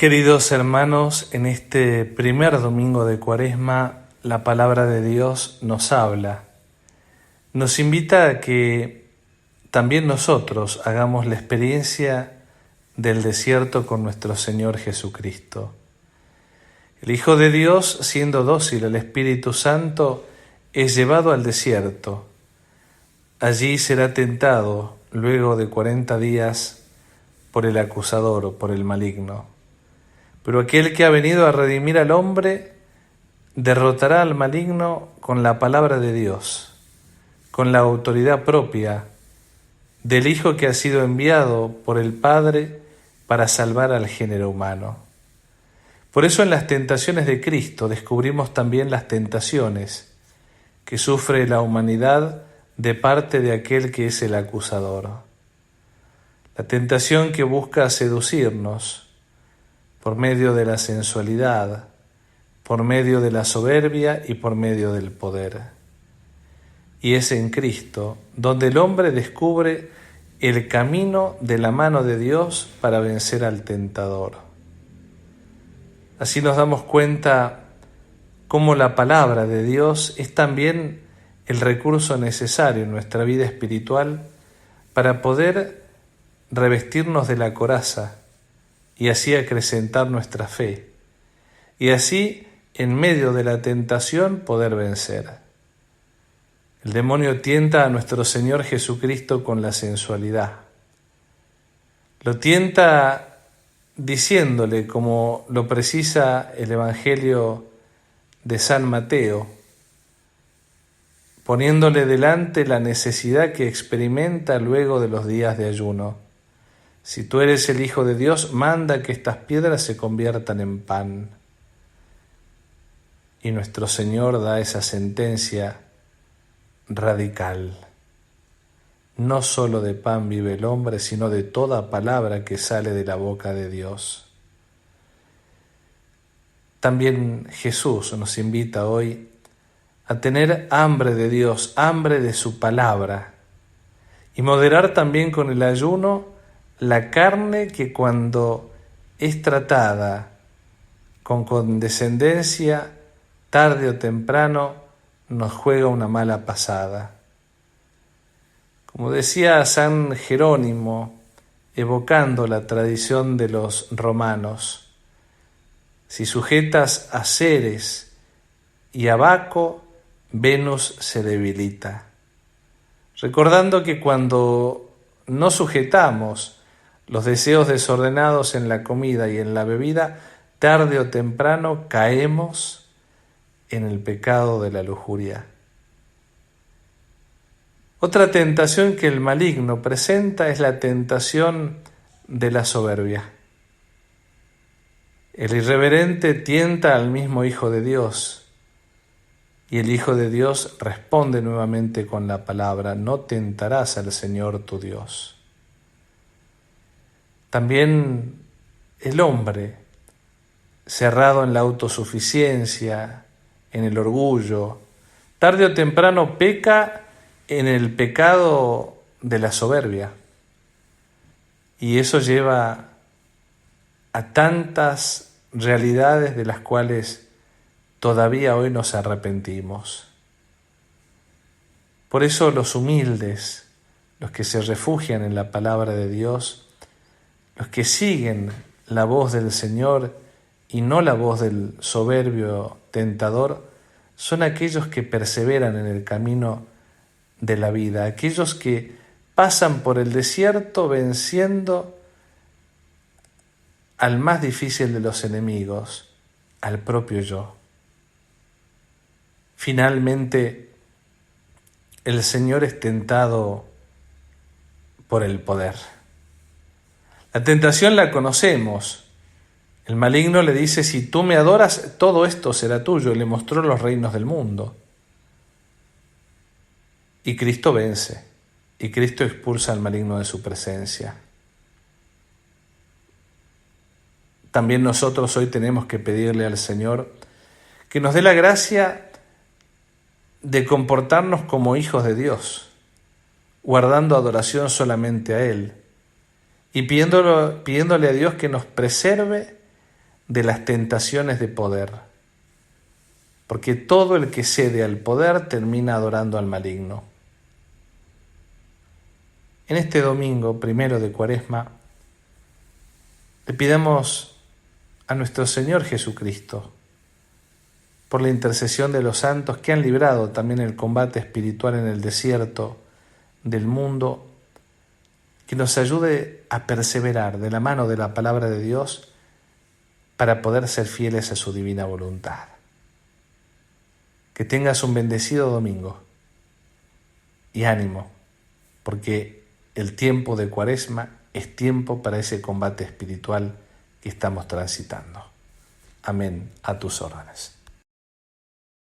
Queridos hermanos, en este primer domingo de Cuaresma, la palabra de Dios nos habla. Nos invita a que también nosotros hagamos la experiencia del desierto con nuestro Señor Jesucristo. El Hijo de Dios, siendo dócil al Espíritu Santo, es llevado al desierto. Allí será tentado, luego de 40 días, por el acusador o por el maligno. Pero aquel que ha venido a redimir al hombre derrotará al maligno con la palabra de Dios, con la autoridad propia del Hijo que ha sido enviado por el Padre para salvar al género humano. Por eso en las tentaciones de Cristo descubrimos también las tentaciones que sufre la humanidad de parte de aquel que es el acusador. La tentación que busca seducirnos por medio de la sensualidad, por medio de la soberbia y por medio del poder. Y es en Cristo donde el hombre descubre el camino de la mano de Dios para vencer al tentador. Así nos damos cuenta cómo la palabra de Dios es también el recurso necesario en nuestra vida espiritual para poder revestirnos de la coraza y así acrecentar nuestra fe, y así, en medio de la tentación, poder vencer. El demonio tienta a nuestro Señor Jesucristo con la sensualidad. Lo tienta diciéndole, como lo precisa el Evangelio de San Mateo, poniéndole delante la necesidad que experimenta luego de los días de ayuno. Si tú eres el Hijo de Dios, manda que estas piedras se conviertan en pan. Y nuestro Señor da esa sentencia radical. No solo de pan vive el hombre, sino de toda palabra que sale de la boca de Dios. También Jesús nos invita hoy a tener hambre de Dios, hambre de su palabra, y moderar también con el ayuno la carne que cuando es tratada con condescendencia, tarde o temprano nos juega una mala pasada. Como decía San Jerónimo, evocando la tradición de los romanos, si sujetas a Ceres y a Baco, Venus se debilita. Recordando que cuando no sujetamos los deseos desordenados en la comida y en la bebida, tarde o temprano caemos en el pecado de la lujuria. Otra tentación que el maligno presenta es la tentación de la soberbia. El irreverente tienta al mismo Hijo de Dios, y el Hijo de Dios responde nuevamente con la palabra: no tentarás al Señor tu Dios. También el hombre, cerrado en la autosuficiencia, en el orgullo, tarde o temprano peca en el pecado de la soberbia. Y eso lleva a tantas realidades de las cuales todavía hoy nos arrepentimos. Por eso los humildes, los que se refugian en la palabra de Dios, los que siguen la voz del Señor y no la voz del soberbio tentador, son aquellos que perseveran en el camino de la vida, aquellos que pasan por el desierto venciendo al más difícil de los enemigos, al propio yo. Finalmente, el Señor es tentado por el poder. La tentación la conocemos. El maligno le dice: si tú me adoras, todo esto será tuyo. Le mostró los reinos del mundo. Y Cristo vence. Y Cristo expulsa al maligno de su presencia. También nosotros hoy tenemos que pedirle al Señor que nos dé la gracia de comportarnos como hijos de Dios, guardando adoración solamente a Él, y pidiéndole a Dios que nos preserve de las tentaciones de poder, porque todo el que cede al poder termina adorando al maligno. En este domingo primero de Cuaresma, le pidamos a nuestro Señor Jesucristo, por la intercesión de los santos que han librado también el combate espiritual en el desierto del mundo, que nos ayude a perseverar de la mano de la palabra de Dios para poder ser fieles a su divina voluntad. Que tengas un bendecido domingo y ánimo, porque el tiempo de Cuaresma es tiempo para ese combate espiritual que estamos transitando. Amén. A tus órdenes.